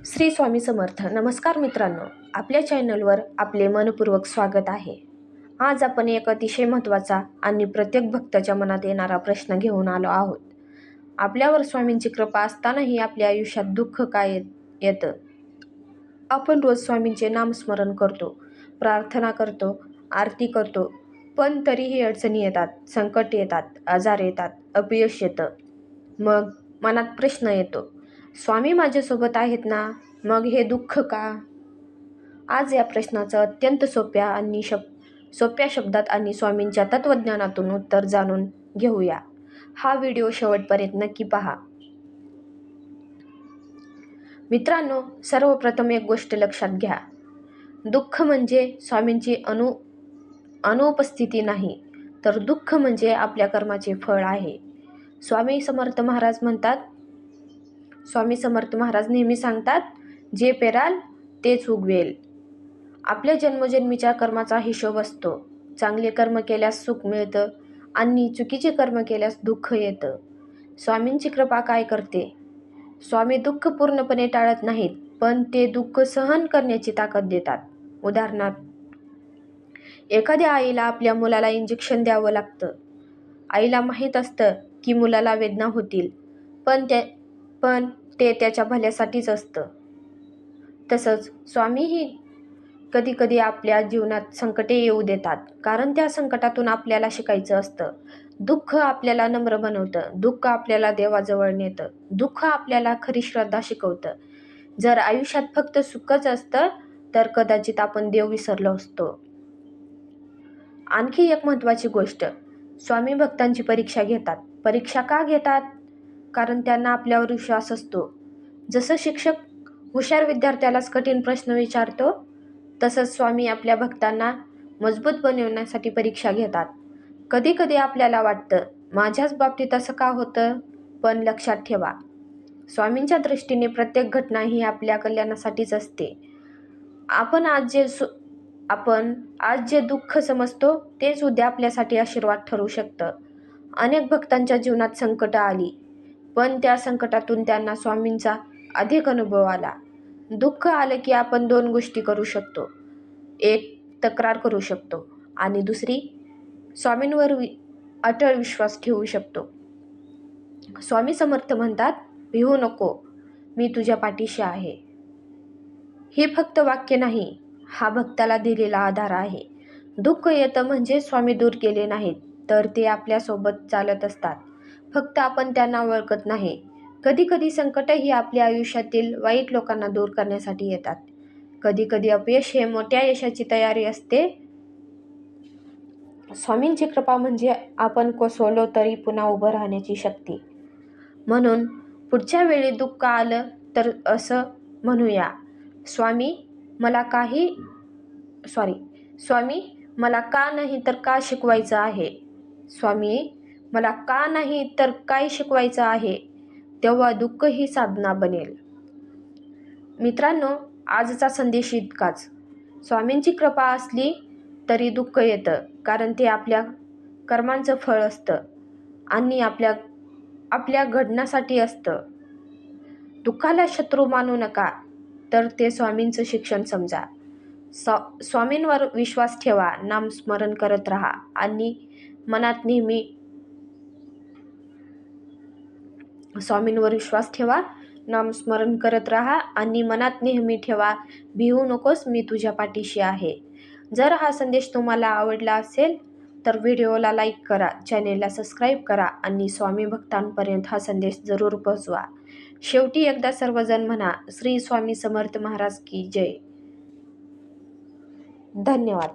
श्री स्वामी समर्थ. नमस्कार मित्रांनो, आपल्या चॅनलवर आपले मनपूर्वक स्वागत आहे. आज आपण एक अतिशय महत्त्वाचा आणि प्रत्येक भक्ताच्या मनात येणारा प्रश्न घेऊन आलो आहोत. आपल्यावर स्वामींची कृपा असतानाही आपल्या आयुष्यात दुःख काय येतं? आपण रोज स्वामींचे नामस्मरण करतो, प्रार्थना करतो, आरती करतो, पण तरीही अडचणी येतात, संकट येतात, आजार येतात, अपयश येतं. मग मनात प्रश्न येतो, स्वामी माझ्यासोबत आहेत ना, मग हे दुःख का? आज या प्रश्नाचं अत्यंत सोप्या शब्दात आणि स्वामींच्या तत्त्वज्ञानातून उत्तर जाणून घेऊया. हा व्हिडिओ शेवटपर्यंत नक्की पहा. मित्रांनो, सर्वप्रथम एक गोष्ट लक्षात घ्या. दुःख म्हणजे स्वामींची अनुपस्थिती नाही, तर दुःख म्हणजे आपल्या कर्माचे फळ आहे. स्वामी समर्थ महाराज नेहमी सांगतात, जे पेराल तेच उगवेल. आपल्या जन्मजन्मीच्या कर्माचा हिशोब असतो. चांगले कर्म केल्यास सुख मिळतं आणि चुकीचे कर्म केल्यास दुःख येतं. स्वामींची कृपा काय करते? स्वामी दुःख पूर्णपणे टाळत नाहीत, पण ते दुःख सहन करण्याची ताकद देतात. उदाहरणार्थ, एखाद्या आईला आपल्या मुलाला इंजेक्शन द्यावं लागतं. आईला माहीत असतं की मुलाला वेदना होतील, पण ते त्याच्या भल्यासाठीच असतं. तसंच स्वामीही कधी आपल्या जीवनात संकटे येऊ देतात, कारण त्या संकटातून आपल्याला शिकायचं असतं. दुःख आपल्याला नम्र बनवतं, दुःख आपल्याला देवाजवळ नेतं, दुःख आपल्याला खरी श्रद्धा शिकवतं. जर आयुष्यात फक्त सुखच असतं तर कदाचित आपण देव विसरलो असतो. आणखी एक महत्त्वाची गोष्ट, स्वामी भक्तांची परीक्षा घेतात. परीक्षा का घेतात? कारण त्यांना आपल्यावर विश्वास असतो. जसं शिक्षक हुशार विद्यार्थ्यालाच कठीण प्रश्न विचारतो, तसंच स्वामी आपल्या भक्तांना मजबूत बनवण्यासाठी परीक्षा घेतात. कधी आपल्याला वाटतं, माझ्याच बाबतीत असं का होतं? पण लक्षात ठेवा, स्वामींच्या दृष्टीने प्रत्येक घटना ही आपल्या कल्याणासाठीच असते. आपण आज जे दुःख समजतो तेच उद्या आपल्यासाठी आशीर्वाद ठरू शकतं. अनेक भक्तांच्या जीवनात संकटं आली, पण त्या संकटातून त्यांना स्वामींचा अधिक अनुभव आला. दुःख आलं की आपण दोन गोष्टी करू शकतो. एक, तक्रार करू शकतो आणि दुसरी, स्वामींवर अटळ विश्वास ठेवू शकतो. स्वामी समर्थ म्हणतात, भिवू नको, मी तुझ्या पाठीशी आहे. हे फक्त वाक्य नाही, हा भक्ताला दिलेला आधार आहे. दुःख येतं म्हणजे स्वामी दूर गेले नाहीत, तर ते आपल्यासोबत चालत असतात. फक्त आपण त्यांना ओळखत नाही. कधी संकटही आपल्या आयुष्यातील वाईट लोकांना दूर करण्यासाठी येतात. कधी अपयश हे मोठ्या यशाची तयारी असते. स्वामींची कृपा म्हणजे आपण कोसळलो तरी पुन्हा उभं राहण्याची शक्ती. म्हणून पुढच्या वेळी दुःख आलं तर असं म्हणूया, स्वामी मला का नाही तर का शिकवायचं आहे. स्वामी मला का नाही तर काय शिकवायचं आहे. तेव्हा दुःख ही साधना बनेल. मित्रांनो, आजचा संदेश इतकाच. स्वामींची कृपा असली तरी दुःख येतं, कारण ते आपल्या कर्मांचं फळ असतं आणि आपल्या घडण्यासाठी असतं. दुःखाला शत्रू मानू नका, तर ते स्वामींचं शिक्षण समजा. स्वामींवर विश्वास ठेवा, नामस्मरण करत राहा आणि मनात नेहमी ठेवा, भिवू नकोस, मी तुझ्या पाठीशी आहे. जर हा संदेश तुम्हाला आवडला असेल तर व्हिडिओला लाईक करा, चॅनेलला सबस्क्राईब करा आणि स्वामी भक्तांपर्यंत हा संदेश जरूर पोहोचवा. शेवटी एकदा सर्वजण म्हणा, श्री स्वामी समर्थ महाराज की जय. धन्यवाद.